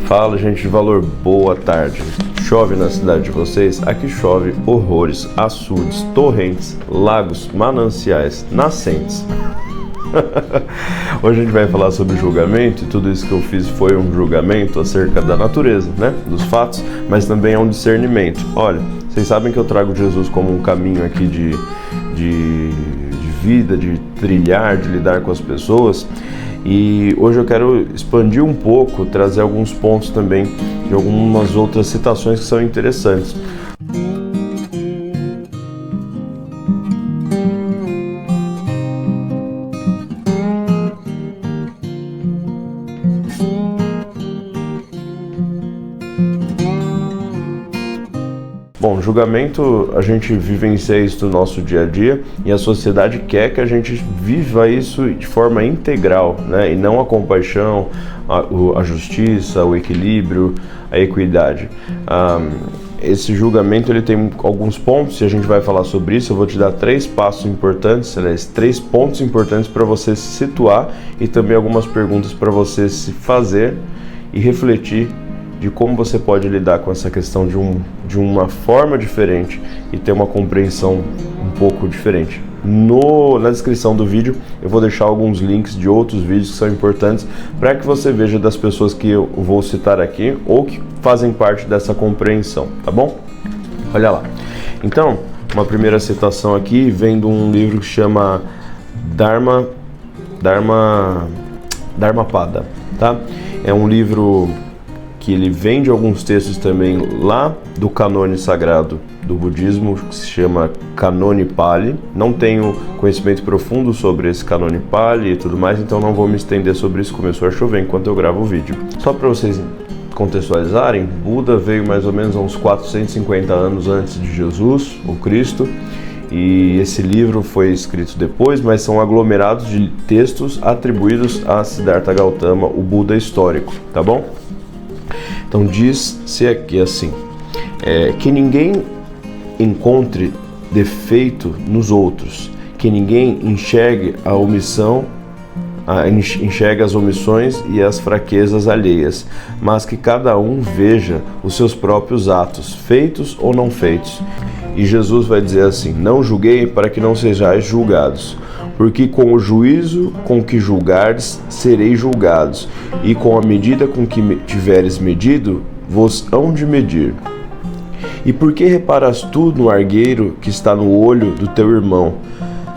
Fala, gente de valor, boa tarde. Chove na cidade de vocês? Aqui chove horrores, açudes, torrentes, lagos, mananciais, nascentes. Hoje a gente vai falar sobre julgamento e tudo isso que eu fiz foi um julgamento acerca da natureza, né? Dos fatos, mas também é um discernimento. Olha, vocês sabem que eu trago Jesus como um caminho aqui de vida, de trilhar, de lidar com as pessoas. E hoje eu quero expandir um pouco, trazer alguns pontos também de algumas outras citações que são interessantes. Bom, julgamento, a gente vivencia isso no nosso dia a dia e a sociedade quer que a gente viva isso de forma integral, né? E não a compaixão, a justiça, o equilíbrio, a equidade. Esse julgamento ele tem alguns pontos e a gente vai falar sobre isso. Eu vou te dar 3 passos importantes, aliás, 3 pontos importantes para você se situar e também algumas perguntas para você se fazer e refletir de como você pode lidar com essa questão de uma forma diferente e ter uma compreensão um pouco diferente. Na descrição do vídeo eu vou deixar alguns links de outros vídeos que são importantes para que você veja das pessoas que eu vou citar aqui ou que fazem parte dessa compreensão, tá bom? Olha lá. Então, uma primeira citação aqui vem de um livro que chama Dharmapada, tá? É um livro que ele vem de alguns textos também lá do canone sagrado do budismo, que se chama Canone Pali. Não tenho conhecimento profundo sobre esse Canone Pali e tudo mais, então não vou me estender sobre isso. Começou a chover enquanto eu gravo o vídeo. Só para vocês contextualizarem, Buda veio mais ou menos há uns 450 anos antes de Jesus, o Cristo, e esse livro foi escrito depois, mas são aglomerados de textos atribuídos a Siddhartha Gautama, o Buda histórico, tá bom? Então diz-se aqui assim, que ninguém encontre defeito nos outros, que ninguém enxergue enxergue as omissões e as fraquezas alheias, mas que cada um veja os seus próprios atos, feitos ou não feitos. E Jesus vai dizer assim, não julguei para que não sejais julgados, porque com o juízo com que julgardes, sereis julgados, e com a medida com que tiveres medido, vos hão de medir. E por que reparas tu no argueiro que está no olho do teu irmão?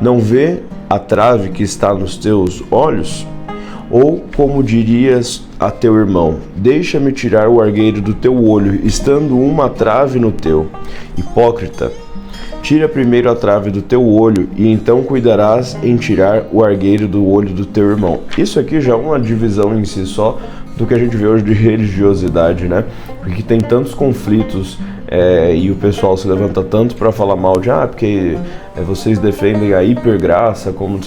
Não vê a trave que está nos teus olhos? Ou como dirias a teu irmão, deixa-me tirar o argueiro do teu olho, estando uma trave no teu? Hipócrita, tira primeiro a trave do teu olho, e então cuidarás em tirar o argueiro do olho do teu irmão. Isso aqui já é uma divisão em si só do que a gente vê hoje de religiosidade, né? Porque tem tantos conflitos e o pessoal se levanta tanto para falar mal de porque vocês defendem a hipergraça, como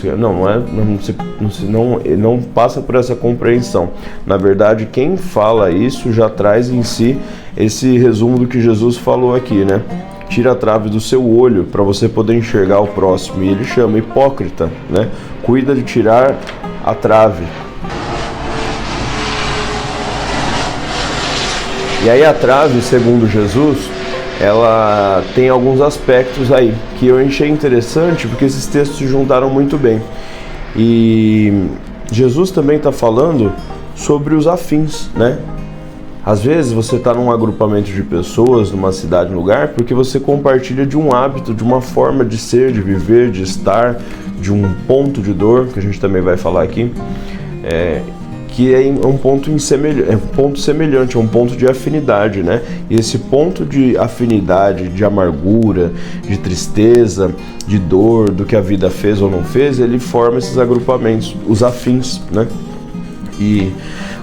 não passa por essa compreensão. Na verdade, quem fala isso já traz em si esse resumo do que Jesus falou aqui, né? Tira a trave do seu olho para você poder enxergar o próximo. E ele chama hipócrita, né? Cuida de tirar a trave. E aí a trave, segundo Jesus, ela tem alguns aspectos aí que eu achei interessante porque esses textos se juntaram muito bem. E Jesus também está falando sobre os afins, né? Às vezes você está num agrupamento de pessoas, numa cidade, num lugar, porque você compartilha de um hábito, de uma forma de ser, de viver, de estar, de um ponto de dor, que a gente também vai falar aqui, que é um ponto semelhante, é um ponto de afinidade, né? E esse ponto de afinidade, de amargura, de tristeza, de dor, do que a vida fez ou não fez, ele forma esses agrupamentos, os afins, né? E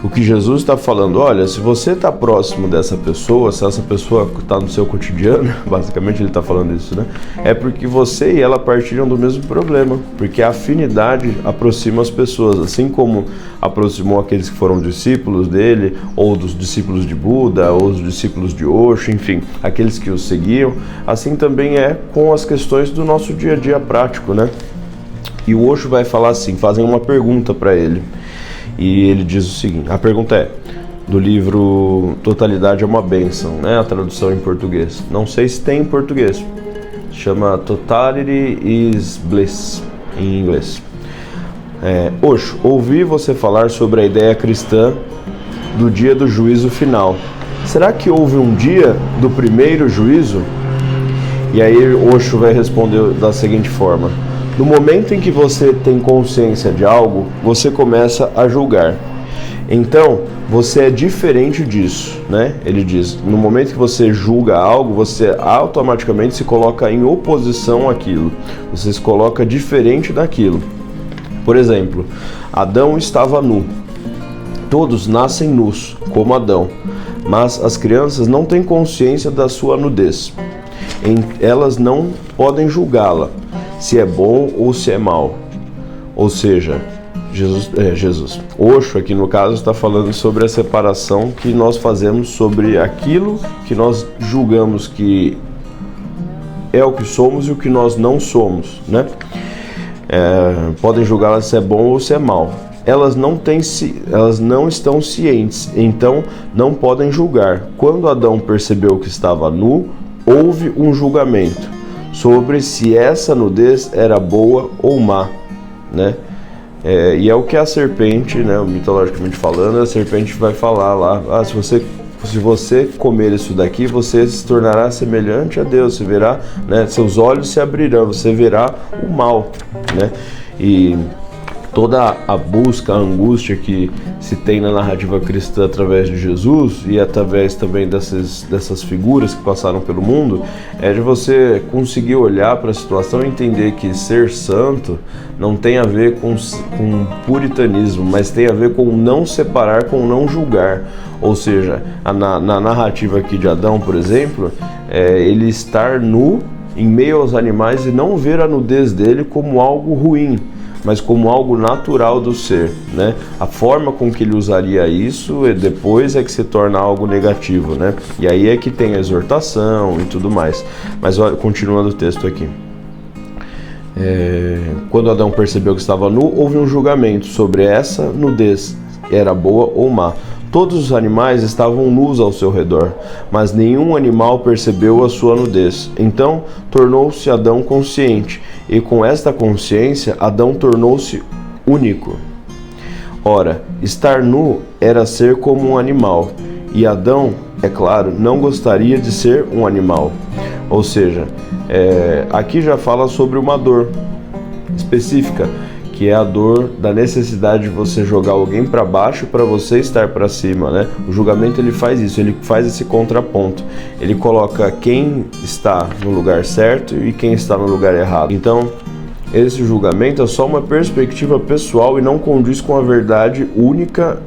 o que Jesus está falando, olha, se você está próximo dessa pessoa, se essa pessoa está no seu cotidiano, basicamente ele está falando isso, né? É porque você e ela partilham do mesmo problema, porque a afinidade aproxima as pessoas, assim como aproximou aqueles que foram discípulos dele, ou dos discípulos de Buda, ou os discípulos de Osho, enfim, aqueles que o seguiam, assim também é com as questões do nosso dia a dia prático, né? E o Osho vai falar assim, fazem uma pergunta para ele. E ele diz o seguinte, a pergunta é: do livro Totalidade é uma Bênção, né? A tradução em português. Não sei se tem em português. Chama Totality is Bliss, em inglês. Osho, ouvi você falar sobre a ideia cristã do dia do juízo final. Será que houve um dia do primeiro juízo? E aí Osho vai responder da seguinte forma: no momento em que você tem consciência de algo, você começa a julgar. Então, você é diferente disso, né? Ele diz, no momento que você julga algo, você automaticamente se coloca em oposição àquilo. Você se coloca diferente daquilo. Por exemplo, Adão estava nu. Todos nascem nus, como Adão. Mas as crianças não têm consciência da sua nudez. Elas não podem julgá-la, se é bom ou se é mal. Ou seja, Jesus. Osho aqui no caso está falando sobre a separação que nós fazemos sobre aquilo que nós julgamos que é o que somos e o que nós não somos, né? Podem julgar se é bom ou se é mal. Elas não estão cientes, então não podem julgar. Quando Adão percebeu que estava nu, houve um julgamento sobre se essa nudez era boa ou má, né? E é o que a serpente, né, mitologicamente falando, a serpente vai falar lá, se você comer isso daqui, você se tornará semelhante a Deus, você verá, né, seus olhos se abrirão, você verá o mal, né? E toda a busca, a angústia que se tem na narrativa cristã através de Jesus e através também dessas figuras que passaram pelo mundo, é de você conseguir olhar para a situação e entender que ser santo não tem a ver com puritanismo, mas tem a ver com não separar, com não julgar. Ou seja, na narrativa aqui de Adão, por exemplo, ele estar nu em meio aos animais e não ver a nudez dele como algo ruim, mas como algo natural do ser, né? A forma com que ele usaria isso depois é que se torna algo negativo, né? E aí é que tem a exortação e tudo mais. Mas olha, continuando o texto aqui. Quando Adão percebeu que estava nu, houve um julgamento sobre essa nudez, era boa ou má. Todos os animais estavam nus ao seu redor, mas nenhum animal percebeu a sua nudez. Então tornou-se Adão consciente, e com esta consciência Adão tornou-se único. Ora, estar nu era ser como um animal, e Adão, é claro, não gostaria de ser um animal. Ou seja, aqui já fala sobre uma dor específica, que é a dor da necessidade de você jogar alguém para baixo para você estar para cima, né? O julgamento ele faz isso, ele faz esse contraponto. Ele coloca quem está no lugar certo e quem está no lugar errado. Então, esse julgamento é só uma perspectiva pessoal e não condiz com a verdade única,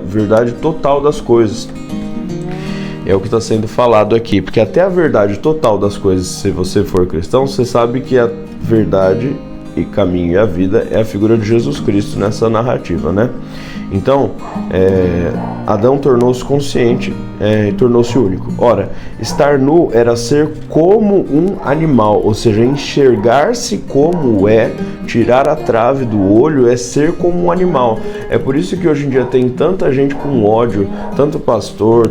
verdade total das coisas. É o que está sendo falado aqui, porque até a verdade total das coisas, se você for cristão, você sabe que a verdade e caminho e a vida é a figura de Jesus Cristo nessa narrativa, né? Então, Adão tornou-se consciente e tornou-se único. Ora, estar nu era ser como um animal, ou seja, enxergar-se como tirar a trave do olho é ser como um animal. É por isso que hoje em dia tem tanta gente com ódio, tanto pastor,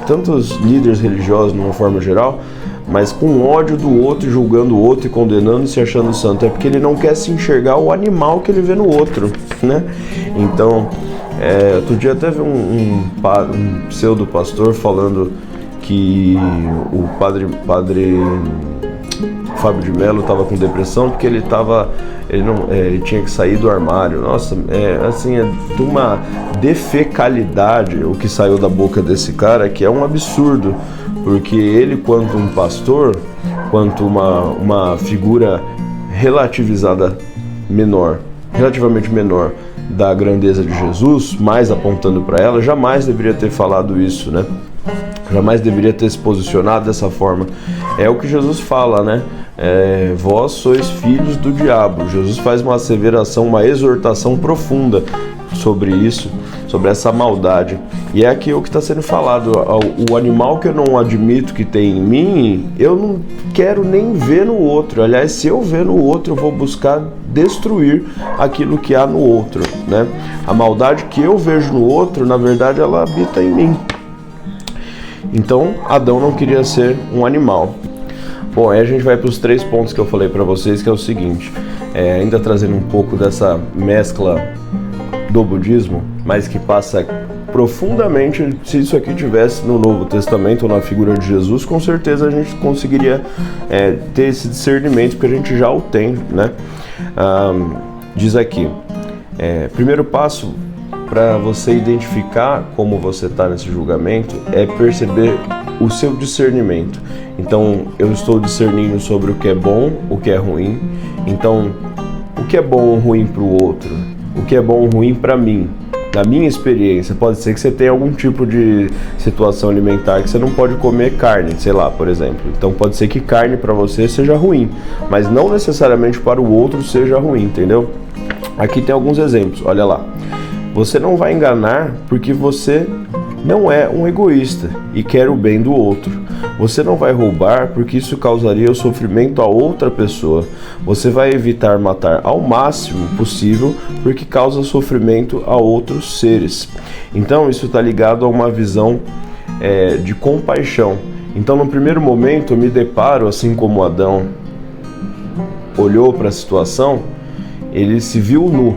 tantos líderes religiosos de uma forma geral, mas com ódio do outro, julgando o outro e condenando e se achando santo. É porque ele não quer se enxergar o animal que ele vê no outro, né? Então, outro dia teve um pseudo pastor falando que o padre Fábio de Mello estava com depressão porque ele tinha que sair do armário. Nossa, de uma defecalidade o que saiu da boca desse cara, que é um absurdo, porque ele, quanto um pastor, quanto uma figura relativamente menor da grandeza de Jesus, mais apontando para ela, jamais deveria ter falado isso, né? Jamais deveria ter se posicionado dessa forma. É o que Jesus fala, né? Vós sois filhos do diabo. Jesus faz uma asseveração, uma exortação profunda sobre isso, sobre essa maldade. E é aqui o que está sendo falado, o animal que eu não admito que tem em mim, eu não quero nem ver no outro. Aliás, se eu ver no outro, eu vou buscar destruir aquilo que há no outro, né? A maldade que eu vejo no outro, na verdade, ela habita em mim. Então, Adão não queria ser um animal. Bom, aí a gente vai para os 3 pontos que eu falei para vocês, que é o seguinte, ainda trazendo um pouco dessa mescla do budismo, mas que passa profundamente. Se isso aqui tivesse no Novo Testamento ou na figura de Jesus, com certeza a gente conseguiria ter esse discernimento, porque a gente já o tem, né? Diz aqui, primeiro passo para você identificar como você está nesse julgamento é perceber o seu discernimento. Então, eu estou discernindo sobre o que é bom, o que é ruim. Então, o que é bom ou ruim para o outro? O que é bom ou ruim para mim? Na minha experiência, pode ser que você tenha algum tipo de situação alimentar que você não pode comer carne, sei lá, por exemplo. Então, pode ser que carne para você seja ruim, mas não necessariamente para o outro seja ruim, entendeu? Aqui tem alguns exemplos, olha lá. Você não vai enganar porque você não é um egoísta e quer o bem do outro. Você não vai roubar porque isso causaria o sofrimento a outra pessoa. Você vai evitar matar ao máximo possível porque causa sofrimento a outros seres. Então isso está ligado a uma visão de compaixão. Então no primeiro momento eu me deparo, assim como Adão olhou para a situação, ele se viu nu.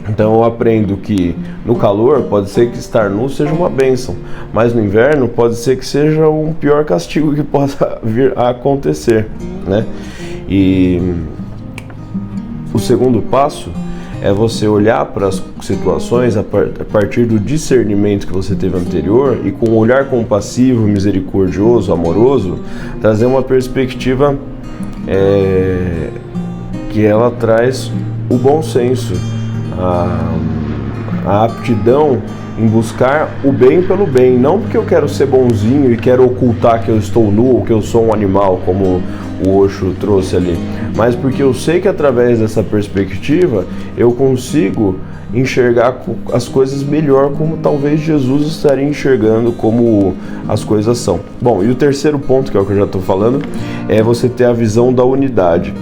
Então eu aprendo que no calor pode ser que estar nu seja uma bênção, mas no inverno pode ser que seja um pior castigo que possa vir a acontecer, né? E o segundo passo é você olhar para as situações a partir do discernimento que você teve anterior e com um olhar compassivo, misericordioso, amoroso, trazer uma perspectiva que ela traz o bom senso, a aptidão em buscar o bem pelo bem, não porque eu quero ser bonzinho e quero ocultar que eu estou nu ou que eu sou um animal, como o Osho trouxe ali, mas porque eu sei que através dessa perspectiva eu consigo enxergar as coisas melhor, como talvez Jesus estaria enxergando como as coisas são. Bom, e o terceiro ponto, que é o que eu já estou falando, é você ter a visão da unidade,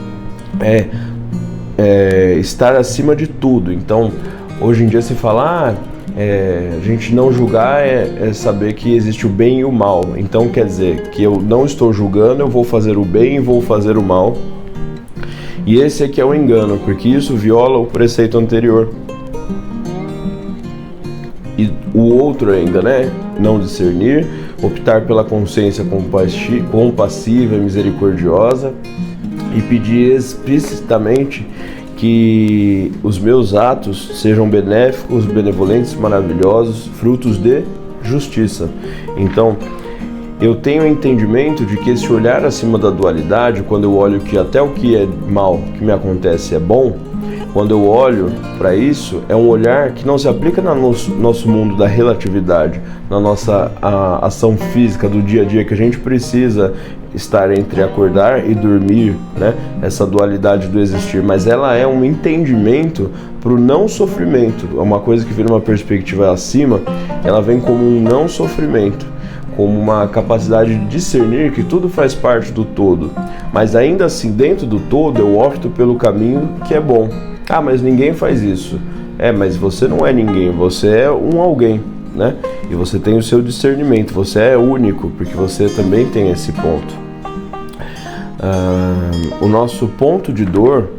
estar acima de tudo. Então, hoje em dia se fala, a gente não julgar é saber que existe o bem e o mal. Então quer dizer que eu não estou julgando, eu vou fazer o bem e vou fazer o mal. E esse aqui é o engano, porque isso viola o preceito anterior. E o outro ainda, né? Não discernir, optar pela consciência compassiva e misericordiosa e pedir explicitamente que os meus atos sejam benéficos, benevolentes, maravilhosos, frutos de justiça. Então, eu tenho o entendimento de que esse olhar acima da dualidade, quando eu olho que até o que é mal, que me acontece é bom, quando eu olho para isso, é um olhar que não se aplica no nosso mundo da relatividade, na nossa ação física do dia a dia, que a gente precisa estar entre acordar e dormir, né? Essa dualidade do existir, mas ela é um entendimento para o não sofrimento, é uma coisa que vira uma perspectiva acima, ela vem como um não sofrimento, como uma capacidade de discernir que tudo faz parte do todo, mas ainda assim dentro do todo eu opto pelo caminho que é bom. Mas ninguém faz isso. Mas você não é ninguém, você é um alguém, né? E você tem o seu discernimento, você é único, porque você também tem esse ponto. O nosso ponto de dor,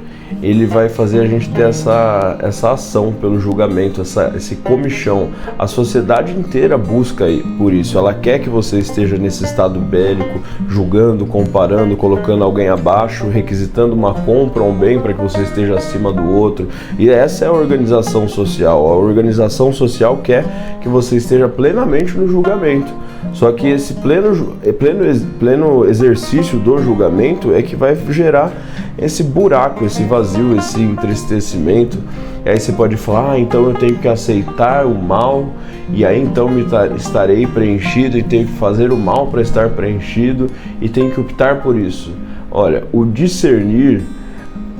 ele vai fazer a gente ter essa ação pelo julgamento, esse comichão. A sociedade inteira busca por isso, ela quer que você esteja nesse estado bélico, julgando, comparando, colocando alguém abaixo, requisitando uma compra ou um bem para que você esteja acima do outro. E essa é a organização social. A organização social quer que você esteja plenamente no julgamento. Só que esse pleno exercício do julgamento é que vai gerar esse buraco, esse vazio, esse entristecimento. E aí você pode falar, então eu tenho que aceitar o mal, e aí então estarei preenchido, e tenho que fazer o mal para estar preenchido, e tenho que optar por isso. Olha, o discernir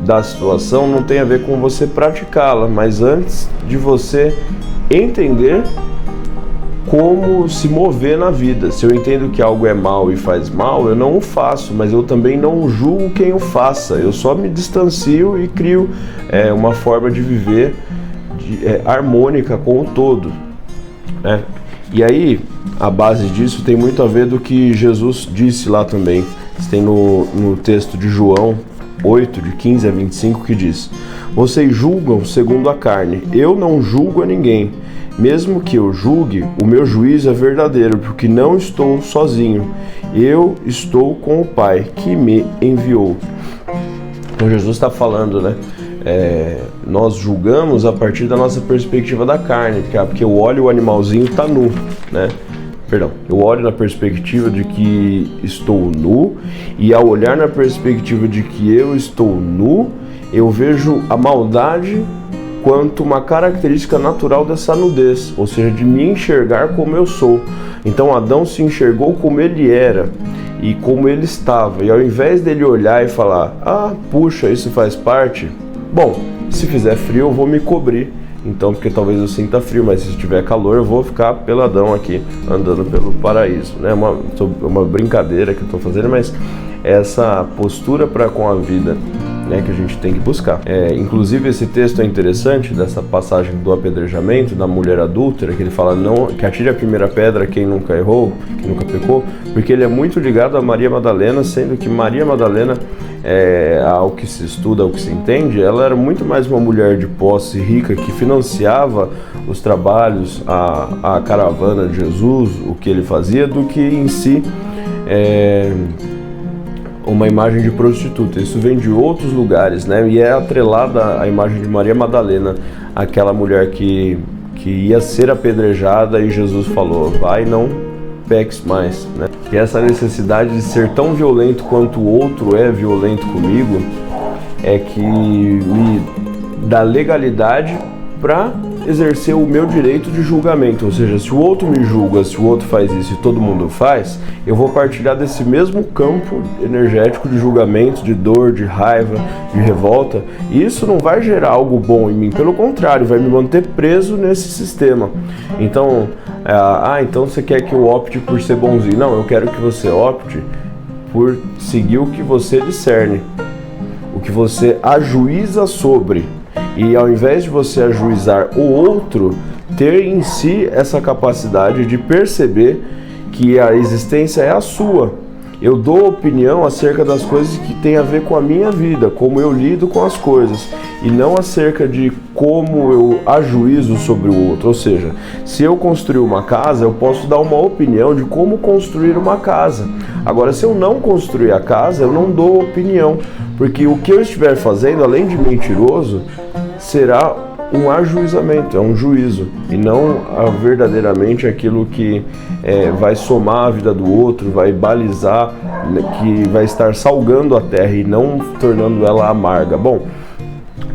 da situação não tem a ver com você praticá-la, mas antes de você entender como se mover na vida. Se eu entendo que algo é mal e faz mal, eu não o faço, mas eu também não julgo quem o faça. Eu só me distancio e crio uma forma de viver harmônica com o todo, né? E aí, a base disso tem muito a ver do que Jesus disse lá também. Tem no texto de João 8, de 15 a 25, que diz: vocês julgam segundo a carne, eu não julgo a ninguém. Mesmo que eu julgue, o meu juízo é verdadeiro, porque não estou sozinho. Eu estou com o Pai que me enviou. Então Jesus está falando, né? Nós julgamos a partir da nossa perspectiva da carne, porque eu olho o animalzinho está nu, né? Perdão, eu olho na perspectiva de que estou nu, e ao olhar na perspectiva de que eu estou nu, eu vejo a maldade quanto uma característica natural dessa nudez, ou seja, de me enxergar como eu sou. Então Adão se enxergou como ele era e como ele estava, e ao invés dele olhar e falar: puxa, isso faz parte, bom, se fizer frio eu vou me cobrir, então, porque talvez eu sinta frio, mas se tiver calor eu vou ficar peladão aqui, andando pelo paraíso, né? Uma brincadeira que eu estou fazendo, mas essa postura para com a vida, né, que a gente tem que buscar. Inclusive esse texto é interessante, dessa passagem do apedrejamento da mulher adúltera, que ele fala que atire a primeira pedra quem nunca errou, quem nunca pecou, porque ele é muito ligado a Maria Madalena, sendo que Maria Madalena, ao que se estuda, ao que se entende, ela era muito mais uma mulher de posse rica que financiava os trabalhos, a caravana de Jesus, o que ele fazia, do que em si uma imagem de prostituta. Isso vem de outros lugares, né? E é atrelada à imagem de Maria Madalena, aquela mulher que ia ser apedrejada, e Jesus falou: vai, não peques mais, né? E essa necessidade de ser tão violento quanto o outro é violento comigo é que me dá legalidade para exercer o meu direito de julgamento. Ou seja, se o outro me julga, se o outro faz isso e todo mundo faz, eu vou partilhar desse mesmo campo energético de julgamento, de dor, de raiva, de revolta, e isso não vai gerar algo bom em mim, pelo contrário, vai me manter preso nesse sistema. Então, então você quer que eu opte por ser bonzinho? Não, eu quero que você opte por seguir o que você discerne, o que você ajuiza sobre. E ao invés de você ajuizar o outro, ter em si essa capacidade de perceber que a existência é a sua. Eu dou opinião acerca das coisas que têm a ver com a minha vida, como eu lido com as coisas, e não acerca de como eu ajuizo sobre o outro. Ou seja, se eu construir uma casa, eu posso dar uma opinião de como construir uma casa. Agora, se eu não construir a casa, eu não dou opinião, porque o que eu estiver fazendo, além de mentiroso, será um ajuizamento, é um juízo, e não verdadeiramente aquilo que vai somar a vida do outro, vai balizar, que vai estar salgando a terra e não tornando ela amarga. Bom,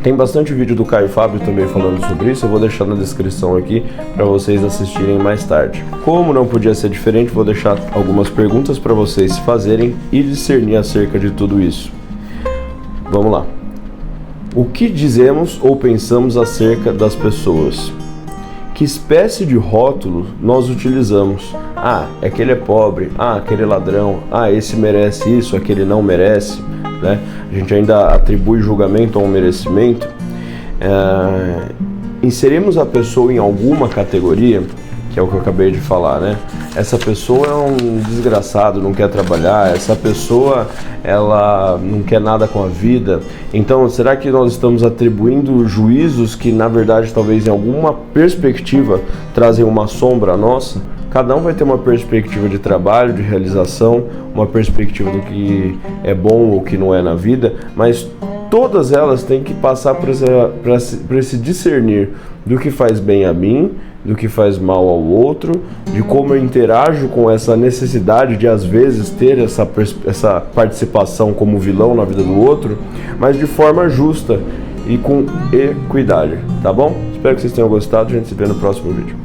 tem bastante vídeo do Caio Fábio também falando sobre isso, eu vou deixar na descrição aqui para vocês assistirem mais tarde. Como não podia ser diferente, vou deixar algumas perguntas para vocês se fazerem e discernir acerca de tudo isso. Vamos lá. O que dizemos ou pensamos acerca das pessoas? Que espécie de rótulo nós utilizamos? Aquele é pobre, aquele é ladrão, esse merece isso, aquele não merece, né? A gente ainda atribui julgamento a um merecimento. Inserimos a pessoa em alguma categoria, que é o que eu acabei de falar, né? Essa pessoa é um desgraçado, não quer trabalhar, essa pessoa, ela não quer nada com a vida. Então, será que nós estamos atribuindo juízos que, na verdade, talvez em alguma perspectiva trazem uma sombra nossa? Cada um vai ter uma perspectiva de trabalho, de realização, uma perspectiva do que é bom ou que não é na vida, mas todas elas têm que passar por esse discernir do que faz bem a mim, do que faz mal ao outro, de como eu interajo com essa necessidade de, às vezes, ter essa participação como vilão na vida do outro, mas de forma justa e com equidade, tá bom? Espero que vocês tenham gostado, a gente se vê no próximo vídeo.